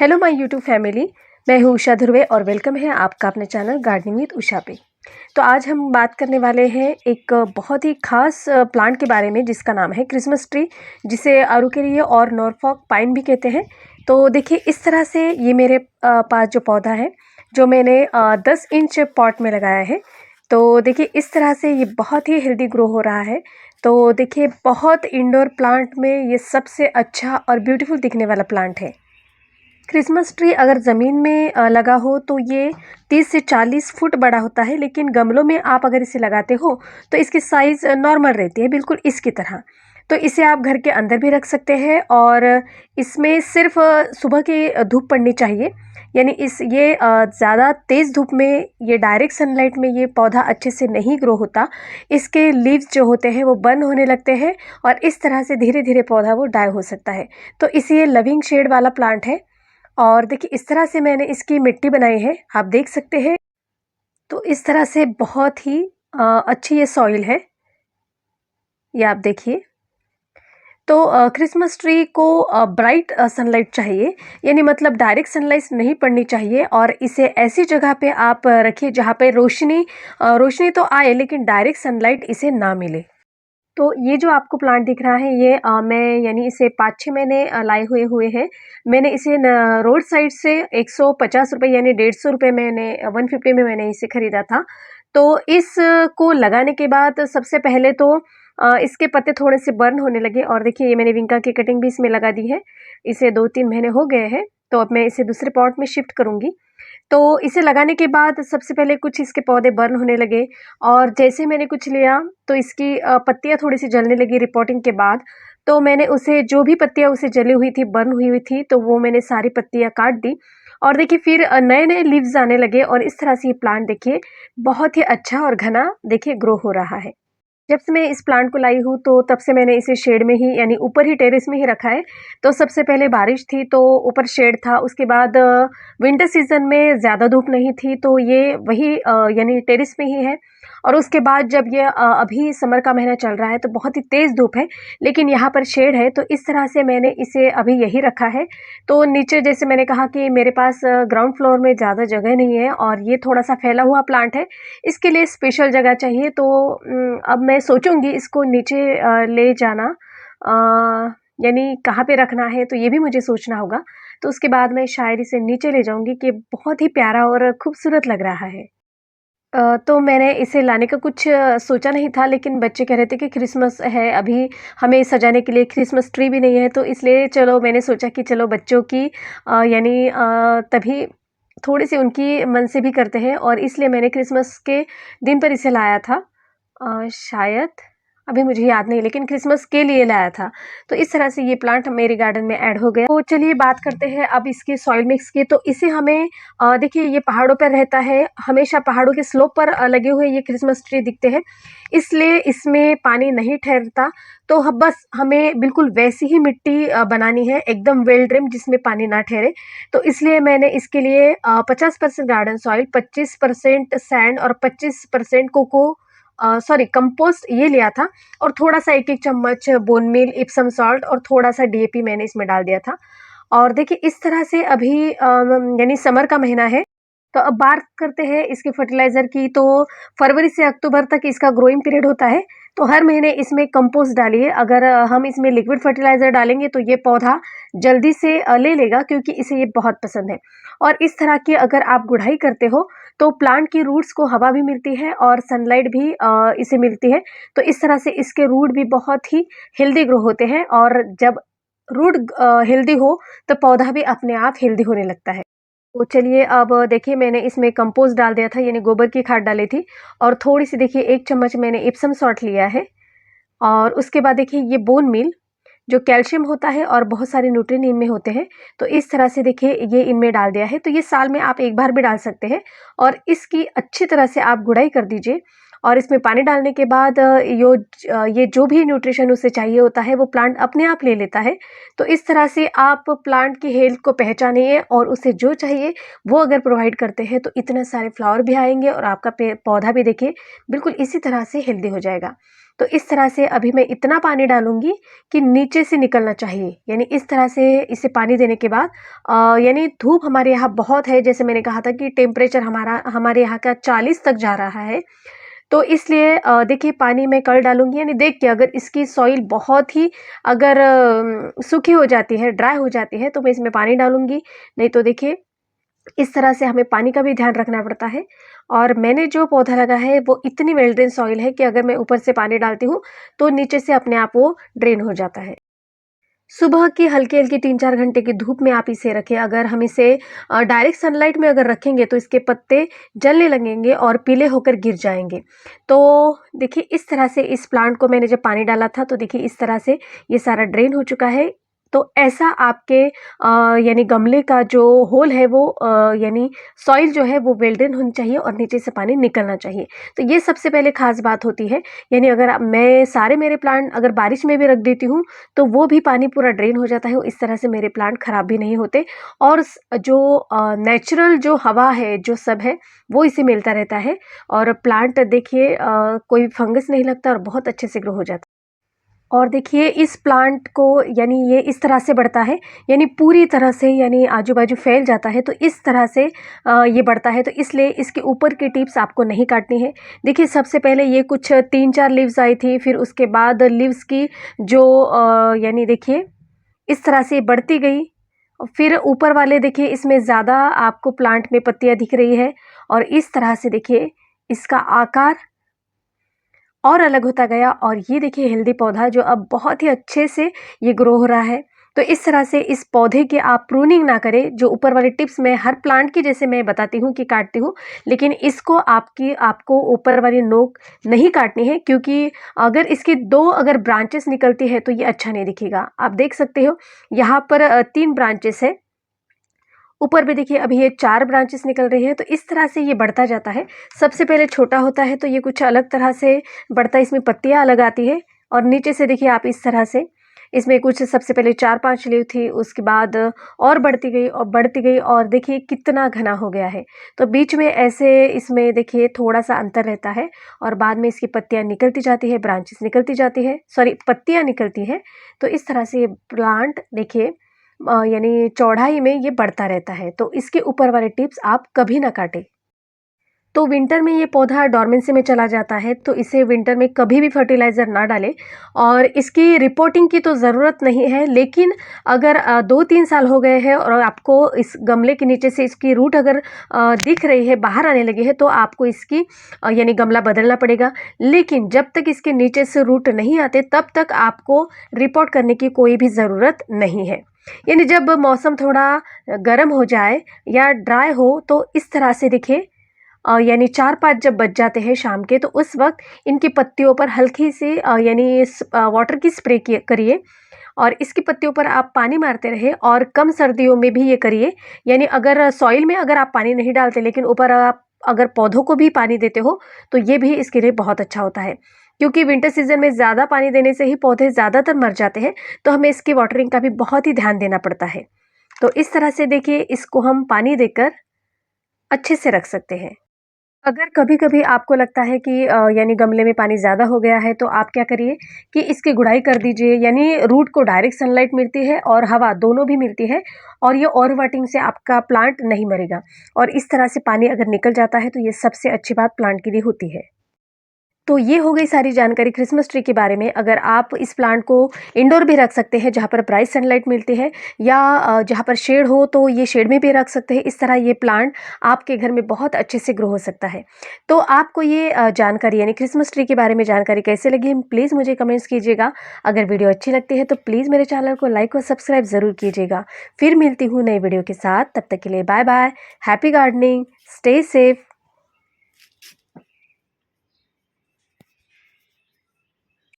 Hello my YouTube family. मैं हूँ उषा ध्रुवे और वेलकम है आपका अपने चैनल गार्डनिंग विद उषा पे। तो आज हम बात करने वाले हैं एक बहुत ही खास प्लांट के बारे में जिसका नाम है क्रिसमस ट्री, जिसे आरुकेरिया और नॉरफॉक पाइन भी कहते हैं। तो देखिए इस तरह से ये मेरे पास जो पौधा है जो मैंने 10 इंच पॉट में लगाया है। तो देखिए इस तरह से ये बहुत ही हेल्दी ग्रो हो रहा है। तो देखिए बहुत इंडोर प्लांट में ये सबसे अच्छा और ब्यूटीफुल दिखने वाला प्लांट है। क्रिसमस ट्री अगर ज़मीन में लगा हो तो ये 30 से 40 फुट बड़ा होता है, लेकिन गमलों में आप अगर इसे लगाते हो तो इसकी साइज़ नॉर्मल रहती है, बिल्कुल इसकी तरह। तो इसे आप घर के अंदर भी रख सकते हैं और इसमें सिर्फ सुबह की धूप पड़नी चाहिए। यानी ये ज़्यादा तेज़ धूप में, ये डायरेक्ट सनलाइट में ये पौधा अच्छे से नहीं ग्रो होता। इसके लीव्स जो होते हैं वो बर्न होने लगते हैं और इस तरह से धीरे धीरे पौधा वो डाई हो सकता है। तो इसे लविंग शेड वाला प्लांट है। और देखिए इस तरह से मैंने इसकी मिट्टी बनाई है, आप देख सकते हैं। तो इस तरह से बहुत ही अच्छी ये सॉइल है, ये आप देखिए। तो क्रिसमस ट्री को ब्राइट सनलाइट चाहिए, यानी मतलब डायरेक्ट सनलाइट नहीं पड़नी चाहिए। और इसे ऐसी जगह पे आप रखिए जहाँ पे रोशनी तो आए लेकिन डायरेक्ट सनलाइट इसे ना मिले। तो ये जो आपको प्लांट दिख रहा है ये मैं यानी इसे 5-6 महीने लाए हुए हुए हैं। मैंने इसे रोड साइड से 150 रुपये यानी 150 रुपये मैंने 150 में मैंने इसे खरीदा था। तो इसको लगाने के बाद सबसे पहले तो इसके पत्ते थोड़े से बर्न होने लगे और देखिए ये मैंने विंका की कटिंग भी इसमें लगा दी है। इसे 2-3 महीने हो गए हैं, तो अब मैं इसे दूसरे पॉट में शिफ्ट करूँगी। तो इसे लगाने के बाद सबसे पहले कुछ इसके पौधे बर्न होने लगे और जैसे मैंने कुछ लिया तो इसकी पत्तियाँ थोड़ी-सी जलने लगी रिपोर्टिंग के बाद। तो मैंने उसे जो भी पत्तियाँ उसे जली हुई थी, बर्न हुई हुई थी, तो वो मैंने सारी पत्तियाँ काट दी। और देखिए फिर नए-नए लीव्स आने लगे और इस तरह से ये प्लांट देखिए बहुत ही अच्छा और घना देखिए ग्रो हो रहा है। जब से मैं इस प्लांट को लाई हूँ तो तब से मैंने इसे शेड में ही यानी ऊपर ही टेरेस में ही रखा है। तो सबसे पहले बारिश थी तो ऊपर शेड था, उसके बाद विंटर सीज़न में ज़्यादा धूप नहीं थी तो ये वही यानी टेरेस में ही है। और उसके बाद जब ये अभी समर का महीना चल रहा है तो बहुत ही तेज़ धूप है, लेकिन यहाँ पर शेड है तो इस तरह से मैंने इसे अभी यही रखा है। तो नीचे जैसे मैंने कहा कि मेरे पास ग्राउंड फ्लोर में ज़्यादा जगह नहीं है और ये थोड़ा-सा फैला हुआ प्लांट है, इसके लिए स्पेशल जगह चाहिए। तो अब मैं सोचूँगी इसको नीचे ले जाना, यानी कहाँ पे रखना है तो ये भी मुझे सोचना होगा। तो उसके बाद मैं शायद इसे नीचे ले जाऊँगी कि बहुत ही प्यारा और खूबसूरत लग रहा है। तो मैंने इसे लाने का कुछ सोचा नहीं था, लेकिन बच्चे कह रहे थे कि क्रिसमस है, अभी हमें सजाने के लिए क्रिसमस ट्री भी नहीं है, तो इसलिए चलो मैंने सोचा कि चलो बच्चों की यानी तभी थोड़ी-सी उनकी मन से भी करते हैं और इसलिए मैंने क्रिसमस के दिन पर इसे लाया था। शायद अभी मुझे याद नहीं, लेकिन क्रिसमस के लिए लाया था। तो इस तरह से ये प्लांट मेरे गार्डन में ऐड हो गया। तो चलिए बात करते हैं अब इसके सॉइल मिक्स की। तो इसे हमें देखिए ये पहाड़ों पर रहता है, हमेशा पहाड़ों के स्लोप पर लगे हुए ये क्रिसमस ट्री दिखते हैं, इसलिए इसमें पानी नहीं ठहरता। तो बस हमें बिल्कुल वैसी ही मिट्टी बनानी है, एकदम वेल ड्रेन जिसमें पानी ना ठहरे। तो इसलिए मैंने इसके लिए 50% गार्डन सॉइल, 25% सैंड और 25% सॉरी कंपोस्ट ये लिया था और थोड़ा-सा 1-1 चम्मच बोन मील, इप्सम सॉल्ट और थोड़ा-सा डीएपी मैंने इसमें डाल दिया था। और देखिए इस तरह से अभी यानी समर का महीना है, तो अब बात करते हैं इसके फर्टिलाइज़र की। तो फरवरी से अक्टूबर तक इसका ग्रोइंग पीरियड होता है, तो हर महीने इसमें कंपोस्ट डालिए। अगर हम इसमें लिक्विड फर्टिलाइज़र डालेंगे तो ये पौधा जल्दी से ले लेगा, क्योंकि इसे ये बहुत पसंद है। और इस तरह की अगर आप गुड़ाई करते हो तो प्लांट की रूट्स को हवा भी मिलती है और सनलाइट भी इसे मिलती है। तो इस तरह से इसके रूट भी बहुत ही हेल्दी ग्रो होते हैं और जब रूट हेल्दी हो तो पौधा भी अपने आप हेल्दी होने लगता है। तो चलिए अब देखिए मैंने इसमें कंपोस्ट डाल दिया था, यानी गोबर की खाद डाली थी और थोड़ी-सी देखिए 1 चम्मच मैंने इप्सम सॉल्ट लिया है। और उसके बाद देखिए ये बोन मील जो कैल्शियम होता है और बहुत सारे न्यूट्रिएंट इनमें होते हैं, तो इस तरह से देखिए ये इनमें डाल दिया है। तो ये साल में आप 1 बार भी डाल सकते हैं और इसकी अच्छी तरह से आप गुड़ाई कर दीजिए। और इसमें पानी डालने के बाद ये जो भी न्यूट्रिशन उसे चाहिए होता है वो प्लांट अपने आप ले लेता है। तो इस तरह से आप प्लांट की हेल्थ को पहचानिए और उसे जो चाहिए वो अगर प्रोवाइड करते हैं तो इतने सारे फ्लावर भी आएँगे और आपका पे पौधा भी देखिए बिल्कुल इसी तरह से हेल्दी हो जाएगा। तो इस तरह से अभी मैं इतना पानी डालूँगी कि नीचे से निकलना चाहिए। यानी इस तरह से इसे पानी देने के बाद यानी धूप हमारे यहाँ बहुत है, जैसे मैंने कहा था कि टेम्परेचर हमारे यहाँ का 40 तक जा रहा है। तो इसलिए देखिए पानी मैं कल डालूँगी, यानी देख के अगर इसकी सॉइल बहुत ही अगर सूखी हो जाती है, ड्राई हो जाती है, तो मैं इसमें पानी डालूँगी। नहीं तो देखिए इस तरह से हमें पानी का भी ध्यान रखना पड़ता है। और मैंने जो पौधा लगा है वो इतनी वेल ड्रेन सॉइल है कि अगर मैं ऊपर से पानी डालती हूँ तो नीचे से अपने आप वो ड्रेन हो जाता है। सुबह की हल्की-हल्की 3-4 घंटे की धूप में आप इसे रखें। अगर हम इसे डायरेक्ट सनलाइट में अगर रखेंगे तो इसके पत्ते जलने लगेंगे और पीले होकर गिर जाएँगे। तो देखिए इस तरह से इस प्लांट को मैंने जब पानी डाला था तो देखिए इस तरह से ये सारा ड्रेन हो चुका है। तो ऐसा आपके यानी गमले का जो होल है वो यानी सॉइल जो है वो वेल ड्रेन होनी चाहिए और नीचे से पानी निकलना चाहिए। तो ये सबसे पहले ख़ास बात होती है। यानी अगर मैं सारे मेरे प्लांट अगर बारिश में भी रख देती हूँ तो वो भी पानी पूरा ड्रेन हो जाता है और इस तरह से मेरे प्लांट ख़राब भी नहीं होते और जो नेचुरल जो हवा है, जो सब है, वो इसे मिलता रहता है और प्लांट देखिए कोई फंगस नहीं लगता और बहुत अच्छे से ग्रो हो जाता है। और देखिए इस प्लांट को यानी ये इस तरह से बढ़ता है, यानी पूरी तरह से यानी आजू-बाजू फैल जाता है, तो इस तरह से ये बढ़ता है, तो इसलिए इसके ऊपर की टिप्स आपको नहीं काटनी है। देखिए सबसे पहले ये कुछ 3-4 लीव्स आई थी, फिर उसके बाद लीव्स की जो यानी देखिए इस तरह से बढ़ती गई और फिर ऊपर वाले देखिए इसमें ज़्यादा आपको प्लांट में पत्तियाँ दिख रही है और इस तरह से देखिए इसका आकार और अलग होता गया और ये देखिए हेल्दी पौधा जो अब बहुत ही अच्छे से ये ग्रो हो रहा है। तो इस तरह से इस पौधे की आप प्रूनिंग ना करें, जो ऊपर वाले टिप्स मैं हर प्लांट की जैसे मैं बताती हूँ कि काटती हूँ, लेकिन इसको आपको ऊपर वाली नोक नहीं काटनी है क्योंकि अगर इसकी 2 अगर ब्रांचेस निकलती है तो ये अच्छा नहीं दिखेगा। आप देख सकते हो यहाँ पर 3 ब्रांचेस है, ऊपर भी देखिए अभी ये 4 ब्रांचेस निकल रही है, तो इस तरह से ये बढ़ता जाता है। सबसे पहले छोटा होता है तो ये कुछ अलग तरह से बढ़ता है, इसमें पत्तियाँ अलग आती है और नीचे से देखिए आप इस तरह से इसमें कुछ सबसे पहले 4-5 लीव थी, उसके बाद और बढ़ती गई और देखिए कितना घना हो गया है। तो बीच में ऐसे इसमें देखिए थोड़ा-सा अंतर रहता है और बाद में इसकी पत्तियाँ निकलती जाती है, ब्रांचेस निकलती जाती है, सॉरी पत्तियाँ निकलती हैं। तो इस तरह से ये प्लांट देखिए यानी चौड़ाई में ये बढ़ता रहता है, तो इसके ऊपर वाले टिप्स आप कभी ना काटें। तो विंटर में ये पौधा डोरमेंसी में चला जाता है, तो इसे विंटर में कभी भी फर्टिलाइज़र ना डालें और इसकी रिपोर्टिंग की तो ज़रूरत नहीं है, लेकिन अगर 2-3 साल हो गए हैं और आपको इस गमले के नीचे से इसकी रूट अगर दिख रही है, बाहर आने लगी है, तो आपको इसकी यानी गमला बदलना पड़ेगा। लेकिन जब तक इसके नीचे से रूट नहीं आते, तब तक आपको रिपोर्ट करने की कोई भी ज़रूरत नहीं है। यानी जब मौसम थोड़ा गर्म हो जाए या ड्राई हो, तो इस तरह से देखिए यानी 4-5 जब बज जाते हैं शाम के, तो उस वक़्त इनकी पत्तियों पर हल्की सी यानी वाटर की स्प्रे करिए और इसकी पत्तियों पर आप पानी मारते रहिए और कम सर्दियों में भी ये करिए। यानी अगर सॉइल में अगर आप पानी नहीं डालते, लेकिन ऊपर आप अगर पौधों को भी पानी देते हो, तो ये भी इसके लिए बहुत अच्छा होता है। क्योंकि विंटर सीज़न में ज़्यादा पानी देने से ही पौधे ज़्यादातर मर जाते हैं, तो हमें इसकी वाटरिंग का भी बहुत ही ध्यान देना पड़ता है। तो इस तरह से देखिए इसको हम पानी देकर अच्छे से रख सकते हैं। अगर कभी-कभी आपको लगता है कि यानी गमले में पानी ज़्यादा हो गया है, तो आप क्या करिए कि इसकी गुड़ाई कर दीजिए, यानी रूट को डायरेक्ट सनलाइट मिलती है और हवा दोनों भी मिलती है और ये ओवरवाटरिंग से आपका प्लांट नहीं मरेगा और इस तरह से पानी अगर निकल जाता है, तो ये सबसे अच्छी बात प्लांट के लिए होती है। तो ये हो गई सारी जानकारी क्रिसमस ट्री के बारे में। अगर आप इस प्लांट को इंडोर भी रख सकते हैं जहाँ पर ब्राइट सनलाइट मिलती है या जहाँ पर शेड हो तो ये शेड में भी रख सकते हैं। इस तरह ये प्लांट आपके घर में बहुत अच्छे से ग्रो हो सकता है। तो आपको ये जानकारी यानी क्रिसमस ट्री के बारे में जानकारी कैसे लगी प्लीज़ मुझे कमेंट्स कीजिएगा। अगर वीडियो अच्छी लगती है तो प्लीज़ मेरे चैनल को लाइक और सब्सक्राइब ज़रूर कीजिएगा। फिर मिलती हूँ नई वीडियो के साथ, तब तक के लिए bye bye. Happy gardening, stay safe.